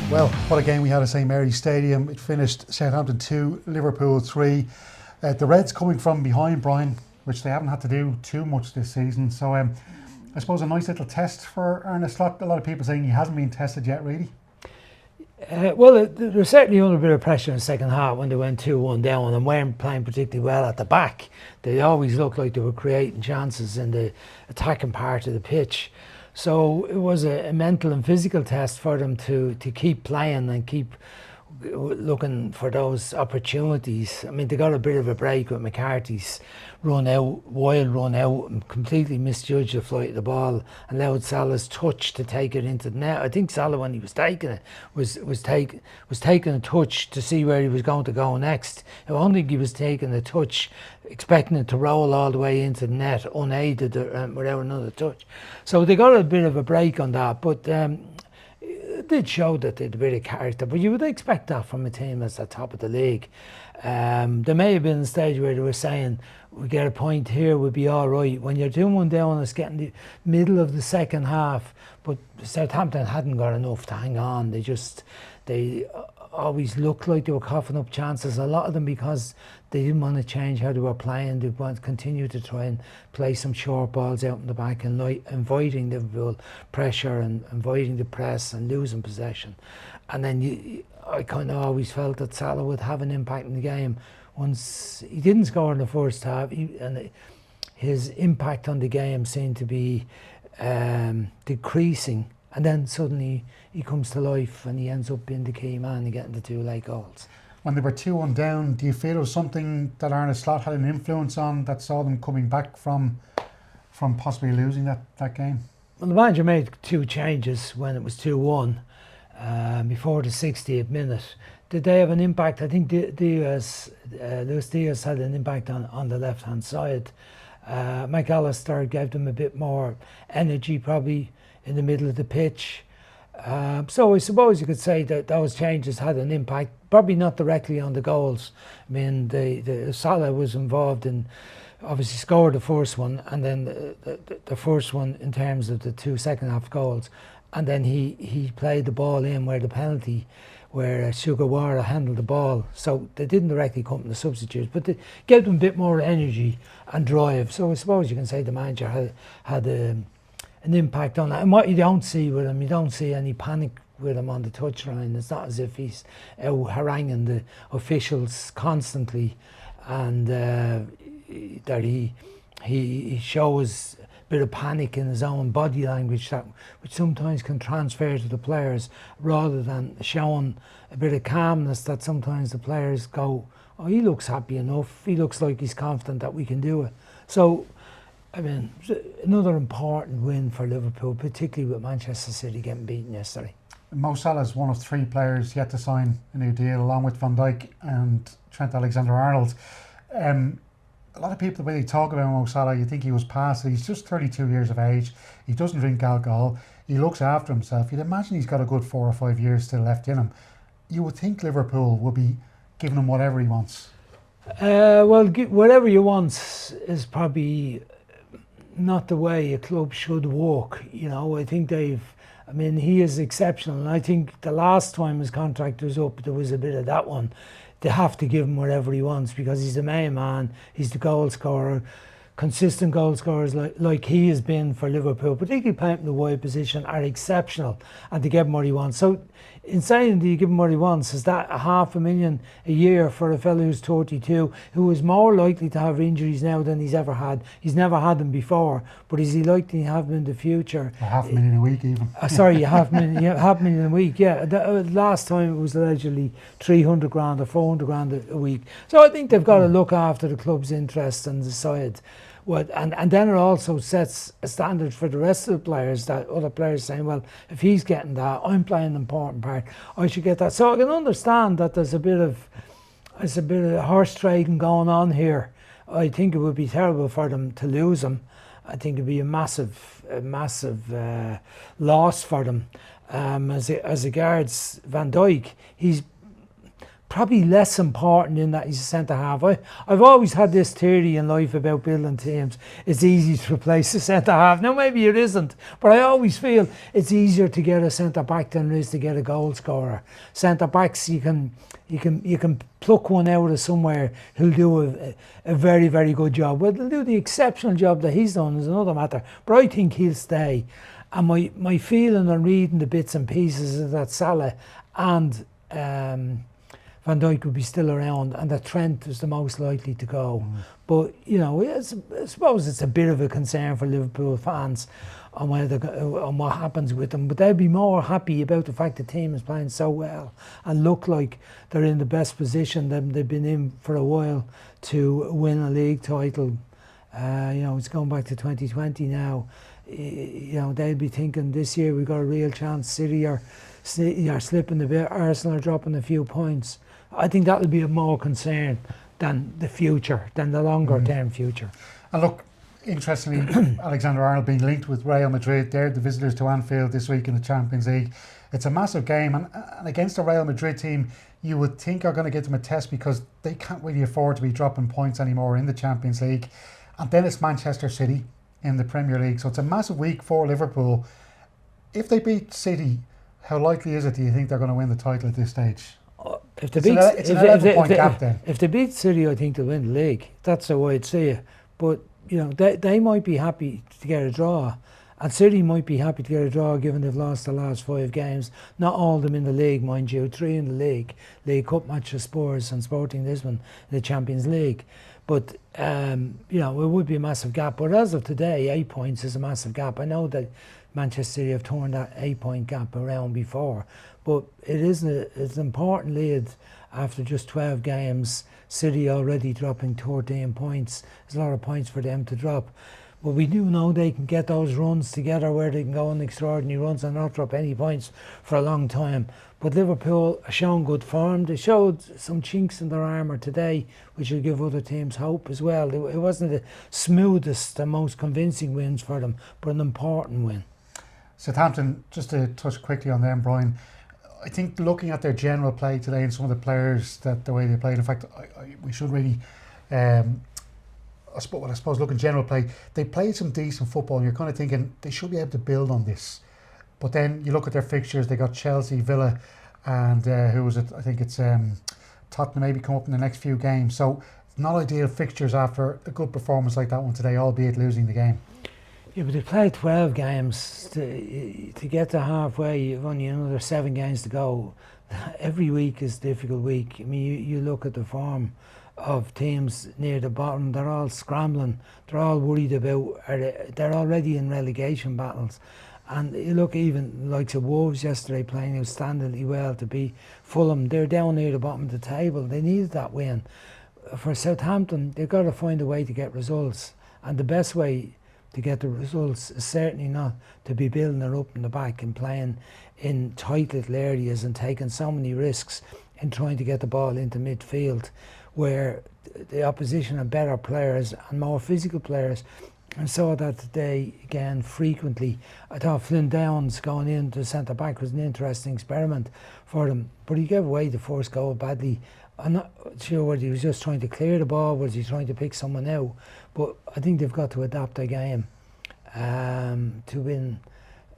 Well, what a game we had at St Mary's Stadium. It finished Southampton 2, Liverpool 3. The Reds coming from behind, Brian, which they haven't had to do too much this season. So I suppose a nice little test for Arne Slot. A lot of people saying he hasn't been tested yet, really. Well, they were certainly under a bit of pressure in the second half when they went 2-1 down and weren't playing particularly well at the back. They always looked like they were creating chances in the attacking part of the pitch. So it was a mental and physical test for them to keep playing and keep looking for those opportunities. I mean, they got a bit of a break with McCarthy's wild run out, and completely misjudged the flight of the ball, and allowed Salah's touch to take it into the net. I think Salah, when he was taking it, was taking a touch to see where he was going to go next. I don't think he was taking a touch expecting it to roll all the way into the net unaided without another touch. So they got a bit of a break on that, but it did show that they had a bit of character. But you would expect that from a team that's at the top of the league. There may have been a stage where they were saying, we get a point here, we'll be all right. When you're doing one down, it's getting the middle of the second half. But Southampton hadn't got enough to hang on. They always looked like they were coughing up chances, a lot of them because they didn't want to change how they were playing. They wanted to continue to try and play some short balls out in the back and inviting Liverpool pressure and inviting the press and losing possession. And then I kind of always felt that Salah would have an impact in the game. Once he didn't score in the first half, his impact on the game seemed to be decreasing. And then suddenly he comes to life and he ends up being the key man and getting the 2 late goals. When they were 2-1 down, do you feel it was something that Arne Slot had an influence on that saw them coming back from possibly losing that game? Well, the manager made 2 changes when it was 2-1 before the 60th minute. Did they have an impact? I think Luis Diaz had an impact on the left-hand side. McAllister gave them a bit more energy probably in the middle of the pitch. So I suppose you could say that those changes had an impact, probably not directly on the goals. I mean, the Salah was involved in, obviously scored the first one, and then the first one in terms of the 2 second half goals, and then he played the ball in where the penalty, where Sugawara handled the ball. So they didn't directly come from the substitutes, but they gave them a bit more energy and drive. So I suppose you can say the manager had an impact on that. And what you don't see with him, you don't see any panic with him on the touchline. It's not as if he's out haranguing the officials constantly, and that he shows a bit of panic in his own body language, which sometimes can transfer to the players, rather than showing a bit of calmness that sometimes the players go, oh, he looks happy enough, he looks like he's confident that we can do it. So I mean, another important win for Liverpool, particularly with Manchester City getting beaten yesterday. Mo Salah is one of 3 players yet to sign a new deal, along with Van Dijk and Trent Alexander-Arnold. A lot of people, the way they talk about Mo Salah, you think he was past it. He's just 32 years of age. He doesn't drink alcohol. He looks after himself. You'd imagine he's got a good 4 or 5 years still left in him. You would think Liverpool will be giving him whatever he wants. Well, whatever you want is probably not the way a club should work. You know, I think he is exceptional, and I think the last time his contract was up, there was a bit of that one. They have to give him whatever he wants because he's the main man, he's the goal scorer. Consistent goal scorers like he has been for Liverpool, particularly playing in the wide position, are exceptional, and to give him what he wants. So in saying, do you give him what he wants, is that $500,000 a year for a fellow who's 32, who is more likely to have injuries now than he's ever had? He's never had them before, but is he likely to have them in the future? $500,000 a week even. Sorry, $500,000 a week, yeah. Last time it was allegedly $300,000 or $400,000 a week. So I think they've got to look after the club's interests and decide what, and then it also sets a standard for the rest of the players, that other players saying, well, if he's getting that, I'm playing an important part, I should get that. So I can understand that there's a bit of horse trading going on here. I think it would be terrible for them to lose him. I think it'd be a massive loss for them. As regards Van Dijk, he's probably less important in that he's a centre half. I've always had this theory in life about building teams. It's easy to replace a centre half. Now maybe it isn't, but I always feel it's easier to get a centre back than it is to get a goal scorer. Centre backs you can pluck one out of somewhere who'll do a very, very good job. Well, they'll do the exceptional job that he's done is another matter, but I think he'll stay. And my feeling on reading the bits and pieces is that Salah and Van Dijk would be still around, and that Trent is the most likely to go. But I suppose it's a bit of a concern for Liverpool fans on what happens with them. But they'd be more happy about the fact the team is playing so well and look like they're in the best position that they've been in for a while to win a league title. It's going back to 2020 now. They'll be thinking this year we've got a real chance. City are slipping a bit. Arsenal are dropping a few points. I think that will be of more concern than the future, than the longer term future. And look, interestingly, Alexander-Arnold being linked with Real Madrid. They're the visitors to Anfield this week in the Champions League. It's a massive game, and against a Real Madrid team you would think are going to give them a test because they can't really afford to be dropping points anymore in the Champions League. And then it's Manchester City in the Premier League. So it's a massive week for Liverpool. If they beat City, how likely is it, do you think, they're going to win the title at this stage? If they beat, it's an 11-point gap then. If they beat City, I think they'll win the league. That's the way I'd see it. But they might be happy to get a draw, and City might be happy to get a draw given they've lost the last 5 games. Not all of them in the league, mind you. 3 in the League Cup match with Spurs and Sporting Lisbon in the Champions League. But it would be a massive gap. But as of today, 8 points is a massive gap. I know that Manchester City have torn that 8-point gap around before, but it's an important lead after just 12 games. City already dropping 13 points. There's a lot of points for them to drop. But we do know they can get those runs together where they can go on extraordinary runs and not drop any points for a long time. But Liverpool are showing good form. They showed some chinks in their armour today, which will give other teams hope as well. It wasn't the smoothest and most convincing wins for them, but an important win. Southampton, just to touch quickly on them, Brian, I think looking at their general play today and some of the players, that the way they played, in fact, we should really, I suppose looking at general play, they played some decent football and you're kind of thinking they should be able to build on this. But then you look at their fixtures, they got Chelsea, Villa, and who was it? I think it's Tottenham maybe come up in the next few games. So not ideal fixtures after a good performance like that one today, albeit losing the game. Yeah, but they played 12 games. To get to halfway, you've only another 7 games to go. Every week is a difficult week. I mean, you look at the form of teams near the bottom, they're all scrambling. They're all worried about, they're already in relegation battles. And you look even like the Wolves yesterday playing outstandingly well to beat Fulham. They're down near the bottom of the table. They needed that win. For Southampton, they've got to find a way to get results. And the best way to get the results is certainly not to be building it up in the back and playing in tight little areas and taking so many risks in trying to get the ball into midfield, where the opposition are better players and more physical players. And saw that today again frequently. I thought Flynn Downs going into centre back was an interesting experiment for them, but he gave away the first goal badly. I'm not sure whether he was just trying to clear the ball, was he trying to pick someone out, but I think they've got to adapt their game to win,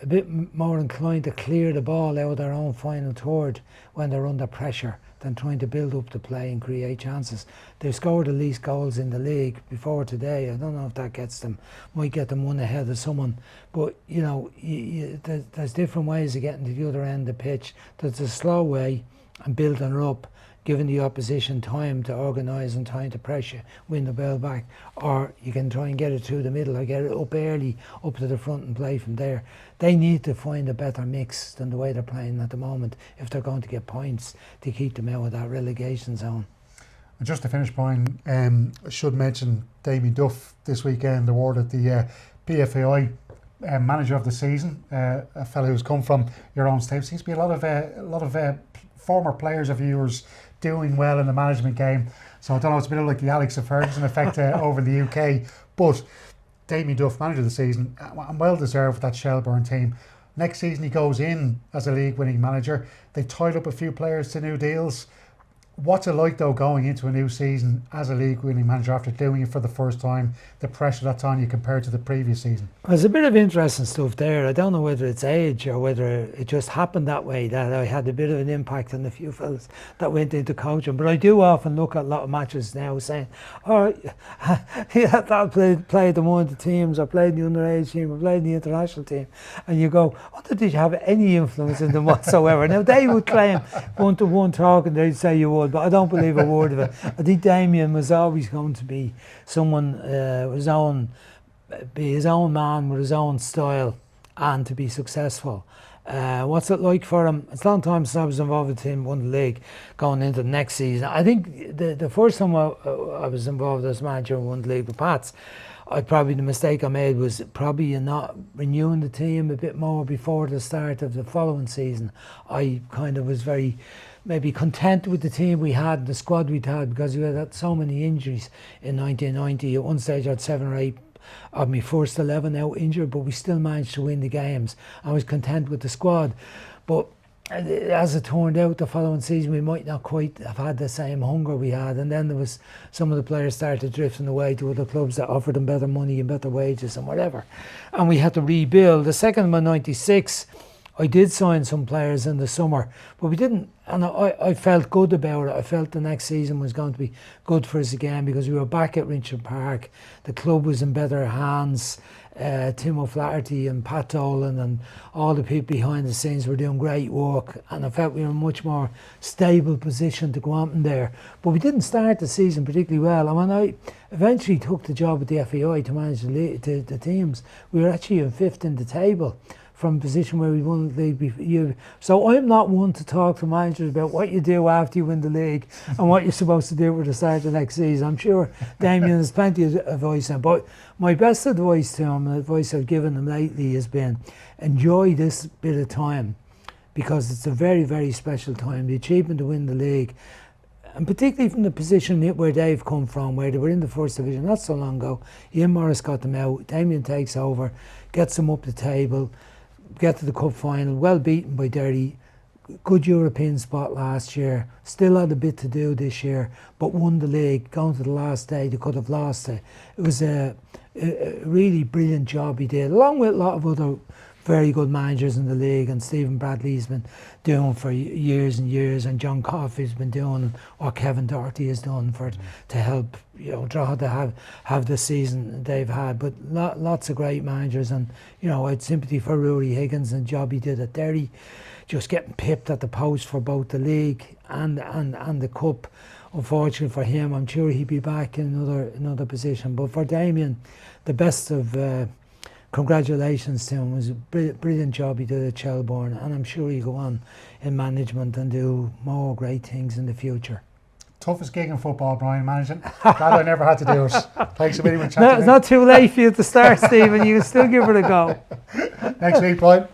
a bit more inclined to clear the ball out of their own final third when they're under pressure than trying to build up the play and create chances. They've scored the least goals in the league before today. I don't know if that might get them one ahead of someone, but there's different ways of getting to the other end of the pitch. There's a slow way and building it up, giving the opposition time to organise and time to pressure, win the ball back, or you can try and get it through the middle or get it up early, up to the front and play from there. They need to find a better mix than the way they're playing at the moment if they're going to get points to keep them out of that relegation zone. And just to finish, Brian, I should mention Damien Duff this weekend awarded the PFAI Manager of the Season, a fellow who's come from your own state. Seems to be a lot of former players of yours doing well in the management game. So I don't know, it's a bit like the Alex Ferguson effect over in the UK. But Damien Duff, Manager of the Season, and well deserved for that Shelbourne team. Next season he goes in as a league winning manager. They tied up a few players to new deals. What's it like though going into a new season as a league winning manager after doing it for the first time? The pressure that's on you compared to the previous season. There's a bit of interesting stuff there. I don't know whether it's age or whether it just happened that way, that I had a bit of an impact on the few fellas that went into coaching. But I do often look at a lot of matches now saying, oh, yeah, that played in one of the teams, or played in the underage team, or played in the international team. And you go, did you have any influence in them whatsoever? Now, they would claim one-to-one talking, they'd say you would, but I don't believe a word of it. I think Damien was always going to be someone be his own man with his own style and to be successful. What's it like for him? It's a long time since I was involved with him, won the league, going into the next season. I think the first time I was involved as manager and won the league with Pats, the mistake I made was probably in not renewing the team a bit more before the start of the following season. I kind of was very maybe content with the team we had, the squad we'd had, because we had so many injuries in 1990. At one stage I had 7 or 8 of my first 11 out injured, but we still managed to win the games. I was content with the squad. But as it turned out, the following season we might not quite have had the same hunger we had, and then there was some of the players started drifting away to other clubs that offered them better money and better wages and whatever, and we had to rebuild. The second one, 96, I did sign some players in the summer, but we didn't, and I felt good about it. I felt the next season was going to be good for us again because we were back at Richmond Park. The club was in better hands. Tim O'Flaherty and Pat Dolan and all the people behind the scenes were doing great work, and I felt we were in a much more stable position to go on in there. But we didn't start the season particularly well, and when I eventually took the job at the FAI to manage the teams, we were actually in 5th in the table from a position where we won the league. So I'm not one to talk to managers about what you do after you win the league and what you're supposed to do with the start of the next season. I'm sure Damien has plenty of advice on, but my best advice to him, and the advice I've given him lately, has been enjoy this bit of time, because it's a very, very special time. The achievement to win the league, and particularly from the position where they've come from, where they were in the first division not so long ago. Ian Morris got them out, Damien takes over, gets them up the table, get to the cup final, well beaten by Derry, good European spot last year, still had a bit to do this year, but won the league, going to the last day. They could have lost it. It was a really brilliant job he did, along with a lot of other very good managers in the league, and Stephen Bradley's been doing for years and years, and John Coffey's been doing what Kevin Doherty has done to help draw to have the season they've had. But lots of great managers, and I had sympathy for Rory Higgins and the job he did at Derry, just getting pipped at the post for both the league and the cup. Unfortunately for him, I'm sure he'd be back in another position. But for Damien, the best of congratulations to him. It was a brilliant job he did at Shelbourne, and I'm sure he'll go on in management and do more great things in the future. Toughest gig in football, Brian, managing. Glad I never had to do it. Thanks a million for chatting. No, it's not too late for you to start, Stephen. You can still give it a go. Next week, Brian.